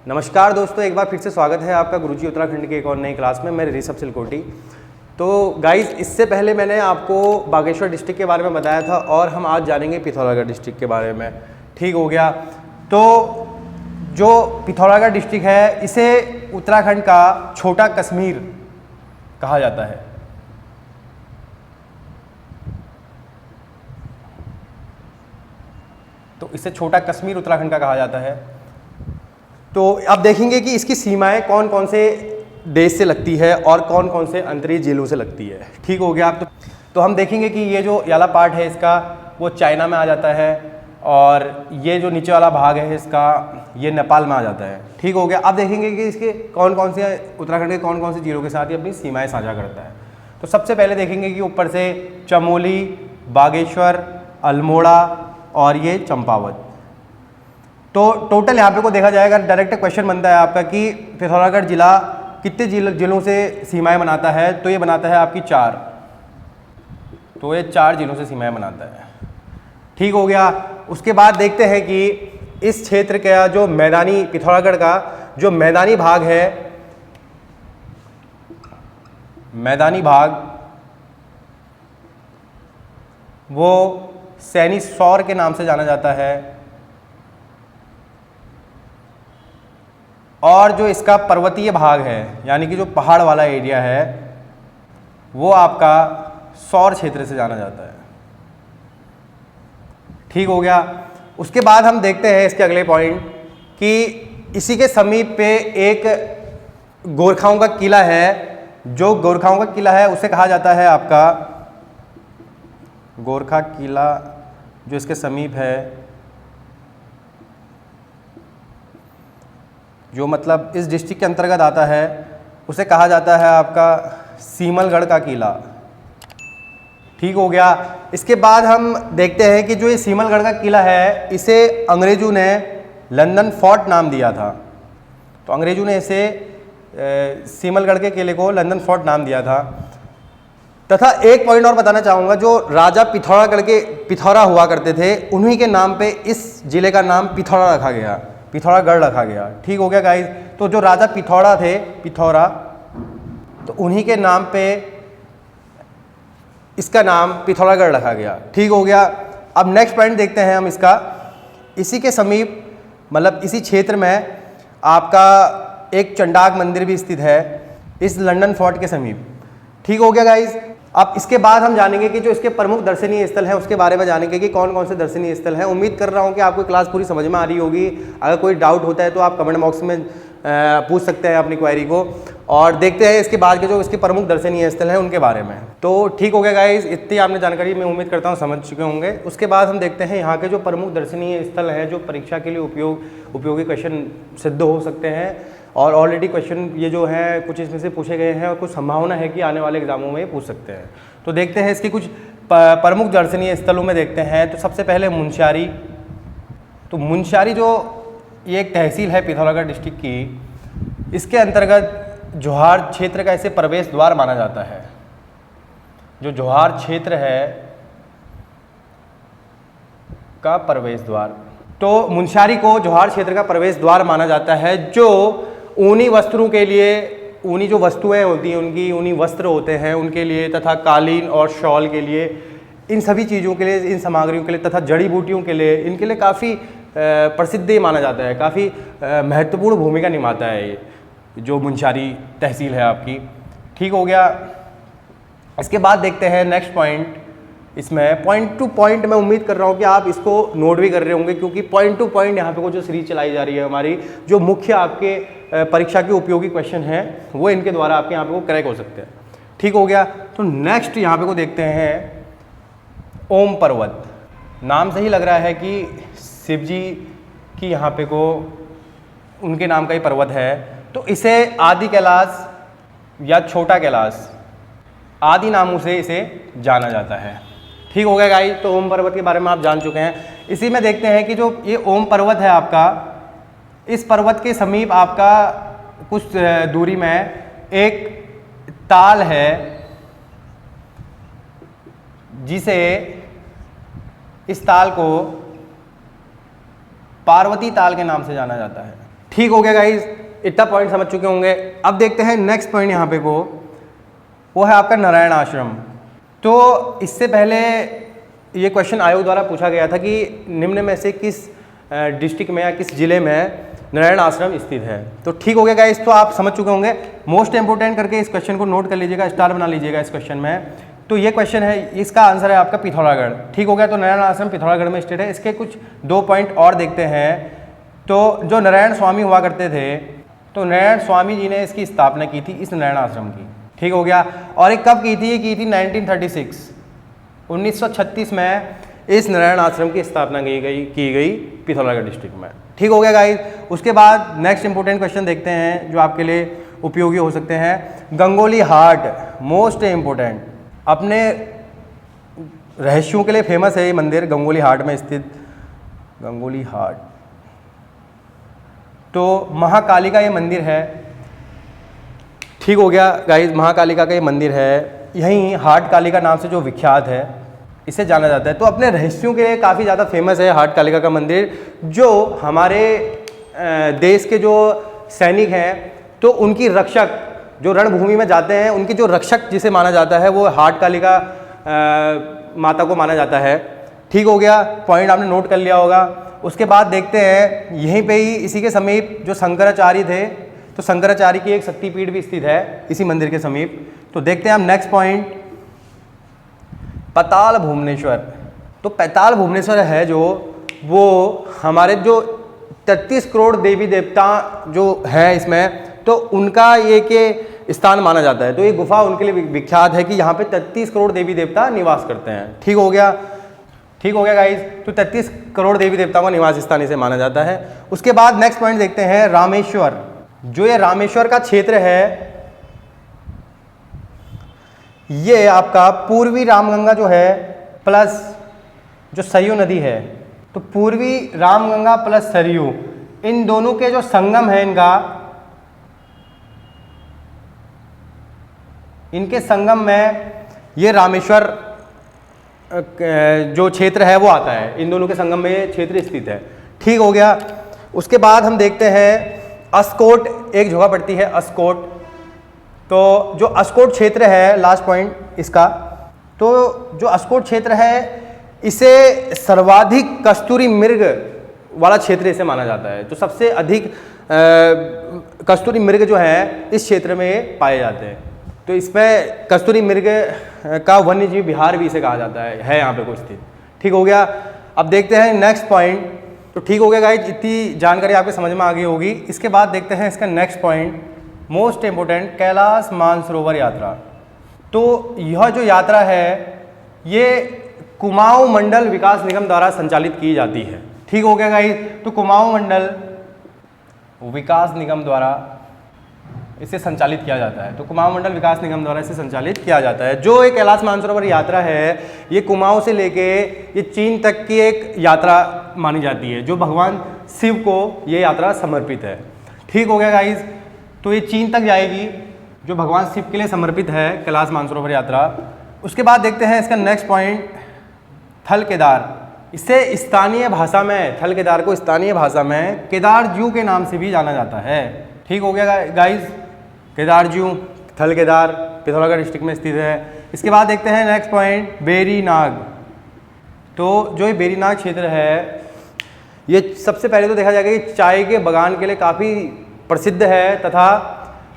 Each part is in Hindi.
नमस्कार दोस्तों, एक बार फिर से स्वागत है आपका गुरुजी उत्तराखंड के एक और नई क्लास में। मैं ऋषभ सिलकोटी। तो गाइस, इससे पहले मैंने आपको बागेश्वर डिस्ट्रिक्ट के बारे में बताया था और हम आज जानेंगे पिथौरागढ़ डिस्ट्रिक्ट के बारे में। ठीक हो गया। तो जो पिथौरागढ़ डिस्ट्रिक्ट है इसे उत्तराखंड का छोटा कश्मीर कहा जाता है। तो इसे छोटा कश्मीर उत्तराखंड का कहा जाता है। तो अब देखेंगे कि इसकी सीमाएं कौन कौन से देश से लगती है और कौन कौन से अंतरिक्ष जिलों से लगती है। ठीक हो गया। आप तो हम देखेंगे कि ये जो वाला पार्ट है इसका वो चाइना में आ जाता है और ये जो नीचे वाला भाग है इसका ये नेपाल में आ जाता है। ठीक हो गया। अब देखेंगे कि इसके कौन कौन से उत्तराखंड के कौन कौन से जिलों के साथ ये अपनी सीमाएं साझा करता है। तो सबसे पहले देखेंगे कि ऊपर से चमोली, बागेश्वर, अल्मोड़ा और ये चंपावत। तो टोटल यहाँ पे को देखा जाएगा, डायरेक्ट क्वेश्चन बनता है आपका कि पिथौरागढ़ जिला कितने जिलों से सीमाएं बनाता है। तो ये बनाता है आपकी 4। तो ये 4 जिलों से सीमाएं बनाता है। ठीक हो गया। उसके बाद देखते हैं कि इस क्षेत्र का जो मैदानी, पिथौरागढ़ का जो मैदानी भाग है, मैदानी भाग वो सैनी सौर के नाम से जाना जाता है और जो इसका पर्वतीय भाग है यानी कि जो पहाड़ वाला एरिया है वो आपका सौर क्षेत्र से जाना जाता है। ठीक हो गया। उसके बाद हम देखते हैं इसके अगले पॉइंट कि इसी के समीप पे एक गोरखाओं का किला है। जो गोरखाओं का किला है उसे कहा जाता है आपका गोरखा किला, जो इसके समीप है, जो मतलब इस डिस्ट्रिक्ट के अंतर्गत आता है, उसे कहा जाता है आपका सीमलगढ़ का किला। ठीक हो गया। इसके बाद हम देखते हैं कि जो ये सीमलगढ़ का किला है इसे अंग्रेजों ने लंदन फोर्ट नाम दिया था। तो अंग्रेजों ने इसे सीमलगढ़ के किले को लंदन फोर्ट नाम दिया था। तथा एक पॉइंट और बताना चाहूँगा, जो राजा पिथौरागढ़ के पिथौरा हुआ करते थे उन्हीं के नाम पे इस जिले का नाम पिथौरा रखा गया, पिथौरागढ़ रखा गया। ठीक हो गया गाइस। तो जो राजा पिथौरा थे, पिथौरा, तो उन्हीं के नाम पे इसका नाम पिथौरागढ़ रखा गया। ठीक हो गया। अब नेक्स्ट पॉइंट देखते हैं हम इसका। इसी के समीप मतलब इसी क्षेत्र में आपका एक चंडाक मंदिर भी स्थित है इस लंदन फोर्ट के समीप। ठीक हो गया गाइस। अब इसके बाद हम जानेंगे कि जो इसके प्रमुख दर्शनीय स्थल हैं उसके बारे में जानेंगे कि कौन कौन से दर्शनीय स्थल हैं। उम्मीद कर रहा हूं कि आपको क्लास पूरी समझ में आ रही होगी। अगर कोई डाउट होता है तो आप कमेंट बॉक्स में पूछ सकते हैं अपनी क्वेरी को। और देखते हैं इसके बाद के जो इसके प्रमुख दर्शनीय स्थल हैं उनके बारे में। तो ठीक हो गया गाइस, इतनी आपने जानकारी मैं उम्मीद करता हूँ समझ चुके होंगे। उसके बाद हम देखते हैं यहाँ के जो प्रमुख दर्शनीय स्थल हैं जो परीक्षा के लिए उपयोगी क्वेश्चन सिद्ध हो सकते हैं। और ऑलरेडी क्वेश्चन ये जो है कुछ इसमें से पूछे गए हैं और कुछ संभावना है कि आने वाले एग्जामों में ये पूछ सकते हैं। तो देखते हैं इसके कुछ प्रमुख दर्शनीय स्थलों में देखते हैं। तो सबसे पहले मुनस्यारी। तो मुनस्यारी जो ये एक तहसील है पिथौरागढ़ डिस्ट्रिक्ट की, इसके अंतर्गत जोहार क्षेत्र का इसे प्रवेश द्वार माना जाता है। जो जोहार क्षेत्र है का प्रवेश द्वार, तो मुनस्यारी को जोहार क्षेत्र का प्रवेश द्वार माना जाता है। जो ऊनी वस्त्रों के लिए, ऊनी जो वस्तुएं होती हैं उनकी, ऊनी वस्त्र होते हैं उनके लिए, तथा कालीन और शॉल के लिए, इन सभी चीज़ों के लिए, इन सामग्रियों के लिए तथा जड़ी बूटियों के लिए, इनके लिए काफ़ी प्रसिद्ध माना जाता है, काफ़ी महत्वपूर्ण भूमिका निभाता है ये जो मुनस्यारी तहसील है आपकी। ठीक हो गया। इसके बाद देखते हैं नेक्स्ट पॉइंट। इसमें पॉइंट टू पॉइंट मैं उम्मीद कर रहा हूँ कि आप इसको नोट भी कर रहे होंगे, क्योंकि पॉइंट टू पॉइंट यहाँ पे को जो सीरीज चलाई जा रही है हमारी, जो मुख्य आपके परीक्षा के उपयोगी क्वेश्चन हैं वो इनके द्वारा आपके यहाँ पे को क्रैक हो सकते हैं। ठीक हो गया। तो नेक्स्ट यहाँ पे को देखते हैं ओम पर्वत। नाम से ही लग रहा है कि शिव जी की यहाँ पे को उनके नाम का ही पर्वत है। तो इसे आदि कैलाश या छोटा कैलाश आदि नामों से इसे जाना जाता है। ठीक हो गया गाइस। तो ओम पर्वत के बारे में आप जान चुके हैं। इसी में देखते हैं कि जो ये ओम पर्वत है आपका, इस पर्वत के समीप आपका कुछ दूरी में एक ताल है जिसे इस ताल को पार्वती ताल के नाम से जाना जाता है। ठीक हो गया गाइज, इतना पॉइंट समझ चुके होंगे। अब देखते हैं नेक्स्ट पॉइंट यहाँ पे को, वो है आपका नारायण आश्रम। तो इससे पहले ये क्वेश्चन आयोग द्वारा पूछा गया था कि निम्न में से किस डिस्ट्रिक्ट में या किस जिले में नारायण आश्रम स्थित है। तो ठीक हो गया गाइस, तो आप समझ चुके होंगे। मोस्ट इंपोर्टेंट करके इस क्वेश्चन को नोट कर लीजिएगा, स्टार बना लीजिएगा इस क्वेश्चन में। तो ये क्वेश्चन है, इसका आंसर है आपका पिथौरागढ़। ठीक हो गया, तो नारायण आश्रम पिथौरागढ़ में स्थित है। इसके कुछ 2 पॉइंट और देखते हैं। तो जो नारायण स्वामी हुआ करते थे, तो नारायण स्वामी जी ने इसकी स्थापना की थी, इस नारायण आश्रम की। ठीक हो गया, और ये कब की थी? ये की थी 1936 में इस नारायण आश्रम की स्थापना की गई पिथौरागढ़ डिस्ट्रिक्ट में। ठीक हो गया गाइस। उसके बाद नेक्स्ट इंपोर्टेंट क्वेश्चन देखते हैं जो आपके लिए उपयोगी हो सकते हैं। गंगोली हाट, मोस्ट इंपोर्टेंट, अपने रहस्यों के लिए फेमस है ये मंदिर, गंगोली हाट में स्थित गंगोली हाट। तो महाकालिका ये मंदिर है। ठीक हो गया गाइस, महाकालिका का ये मंदिर है, यहीं हाट कालिका नाम से जो विख्यात है, इसे जाना जाता है। तो अपने रहस्यों के लिए काफ़ी ज़्यादा फेमस है हाट कालिका का मंदिर। जो हमारे देश के जो सैनिक हैं, तो उनकी रक्षक, जो रणभूमि में जाते हैं, उनकी जो रक्षक जिसे माना जाता है, वो हाट कालिका माता को माना जाता है। ठीक हो गया, पॉइंट आपने नोट कर लिया होगा। उसके बाद देखते हैं यहीं पे ही इसी के समीप जो शंकराचार्य थे, तो शंकराचार्य की एक शक्तिपीठ भी स्थित है इसी मंदिर के समीप। तो देखते हैं हम नेक्स्ट पॉइंट, पाताल भुवनेश्वर। तो पाताल भुवनेश्वर है जो, वो हमारे जो 33 करोड़ देवी देवता जो है इसमें, तो उनका ये के स्थान माना जाता है। तो ये गुफा उनके लिए विख्यात है कि यहाँ पे 33 करोड़ देवी देवता निवास करते हैं। ठीक हो गया, ठीक हो गया गाइज। तो 33 करोड़ देवी देवताओं का निवास स्थान इसे माना जाता है। उसके बाद नेक्स्ट पॉइंट देखते हैं रामेश्वर। जो ये रामेश्वर का क्षेत्र है, ये आपका पूर्वी रामगंगा जो है प्लस जो सरयू नदी है, तो पूर्वी रामगंगा प्लस सरयू, इन दोनों के जो संगम है इनके संगम में ये रामेश्वर जो क्षेत्र है वो आता है। इन दोनों के संगम में ये क्षेत्र स्थित है। ठीक हो गया। उसके बाद हम देखते हैं अस्कोट, एक जगह पड़ती है अस्कोट। तो जो अस्कोट क्षेत्र है, लास्ट पॉइंट इसका, तो जो अस्कोट क्षेत्र है, इसे सर्वाधिक कस्तूरी मृग वाला क्षेत्र इसे माना जाता है। तो सबसे अधिक कस्तूरी मृग जो है इस क्षेत्र में पाए जाते हैं। तो इसमें कस्तूरी मृग का वन्यजीव विहार भी इसे कहा जाता है यहाँ पे कुछ स्थित। ठीक हो गया। अब देखते हैं नेक्स्ट पॉइंट। तो ठीक हो गया गाइज, इतनी जानकारी आपके समझ में आ गई होगी। इसके बाद देखते हैं इसका next point, most important, Kailash Mansarovar यात्रा। तो यह जो यात्रा है, ये कुमाऊं मंडल विकास निगम द्वारा संचालित की जाती है। ठीक हो गया गाइज। तो कुमाऊं मंडल विकास निगम द्वारा इसे संचालित किया जाता है। तो कुमाऊं मंडल विकास निगम द्वारा इसे संचालित किया जाता है। जो एक कैलाश मानसरोवर यात्रा है, ये कुमाऊं से लेके ये चीन तक की एक यात्रा मानी जाती है, जो भगवान शिव को ये यात्रा समर्पित है। ठीक हो गया गाइज। तो ये चीन तक जाएगी, जो भगवान शिव के लिए समर्पित है कैलाश मानसरोवर यात्रा। उसके बाद देखते हैं इसका नेक्स्ट पॉइंट, थल केदार। इसे स्थानीय भाषा में, थल केदार को स्थानीय भाषा में केदारजू के नाम से भी जाना जाता है। ठीक हो गया गाइज। केदारजू, थल केदार पिथौरागढ़ डिस्ट्रिक्ट में स्थित है। इसके बाद देखते हैं नेक्स्ट पॉइंट, बेरीनाग। तो जो ये बेरीनाग क्षेत्र है, ये सबसे पहले तो देखा जाएगा कि चाय के बगान के लिए काफ़ी प्रसिद्ध है, तथा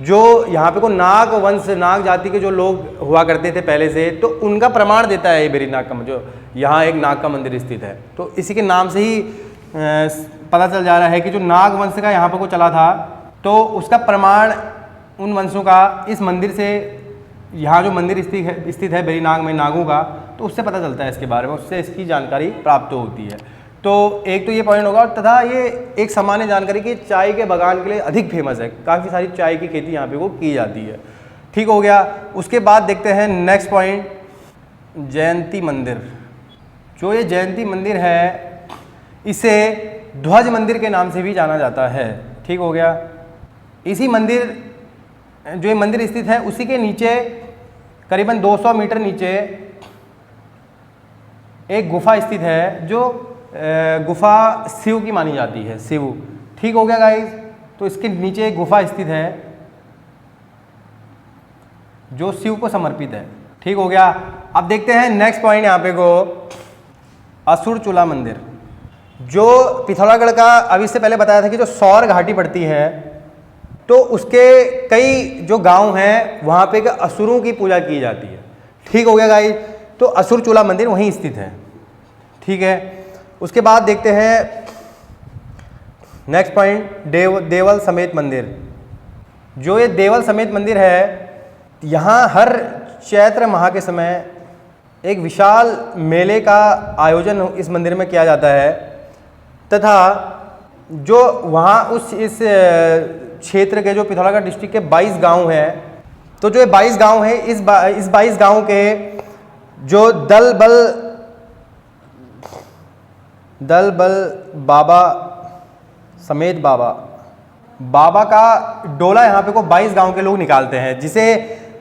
जो यहाँ पे को नाग वंश, नाग जाति के जो लोग हुआ करते थे पहले से, तो उनका प्रमाण देता है ये बेरीनाग का, जो यहाँ एक नाग का मंदिर स्थित है। तो इसी के नाम से ही पता चल जा रहा है कि जो नाग वंश का यहाँ पे को चला था, तो उसका प्रमाण उन वंशों का इस मंदिर से, यहाँ जो मंदिर स्थित है बेरीनाग में नागों का, तो उससे पता चलता है इसके बारे में, उससे इसकी जानकारी प्राप्त होती है। तो एक तो ये पॉइंट होगा, तथा ये एक सामान्य जानकारी कि चाय के बागान के लिए अधिक फेमस है, काफ़ी सारी चाय की खेती यहाँ पे वो की जाती है। ठीक हो गया। उसके बाद देखते हैं नेक्स्ट पॉइंट, जयंती मंदिर। जो ये जयंती मंदिर है, इसे ध्वज मंदिर के नाम से भी जाना जाता है। ठीक हो गया। इसी मंदिर, जो ये मंदिर स्थित है, उसी के नीचे करीबन 200 मीटर नीचे एक गुफा स्थित है, जो गुफा शिव की मानी जाती है, शिव। ठीक हो गया गाइज। तो इसके नीचे एक गुफा स्थित है जो शिव को समर्पित है। ठीक हो गया। अब देखते हैं नेक्स्ट पॉइंट यहाँ पे को, असुर चूला मंदिर। जो पिथौरागढ़ का अभी से पहले बताया था कि जो सौर घाटी पड़ती है, तो उसके कई जो गांव हैं वहाँ पे असुरों की पूजा की जाती है। ठीक हो गया गाइस। तो असुर चूला मंदिर वहीं स्थित है। ठीक है। उसके बाद देखते हैं नेक्स्ट पॉइंट, देवल समेत मंदिर। जो ये देवल समेत मंदिर है, यहाँ हर चैत्र माह के समय एक विशाल मेले का आयोजन इस मंदिर में किया जाता है, तथा जो वहाँ इस क्षेत्र के जो पिथौरागढ़ डिस्ट्रिक्ट के 22 गांव हैं, तो जो 22 गांव हैं, इस 22 गांव के जो दल बल बाबा समेत बाबा का डोला यहाँ पे को 22 गांव के लोग निकालते हैं, जिसे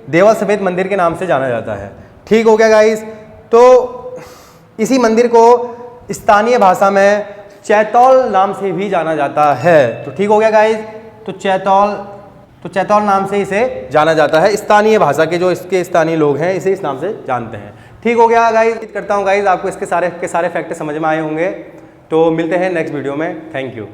देवल समेत मंदिर के नाम से जाना जाता है। ठीक हो गया गाइस। तो इसी मंदिर को स्थानीय भाषा में चैतौल नाम से भी जाना जाता है। तो ठीक हो गया गाइस। तो चैतौल नाम से इसे जाना जाता है। स्थानीय भाषा के जो इसके स्थानीय लोग हैं इसे इस नाम से जानते हैं। ठीक हो गया गाइस। उम्मीद करता हूँ गाइस आपको इसके सारे फैक्ट समझ में आए होंगे। तो मिलते हैं नेक्स्ट वीडियो में। Thank you.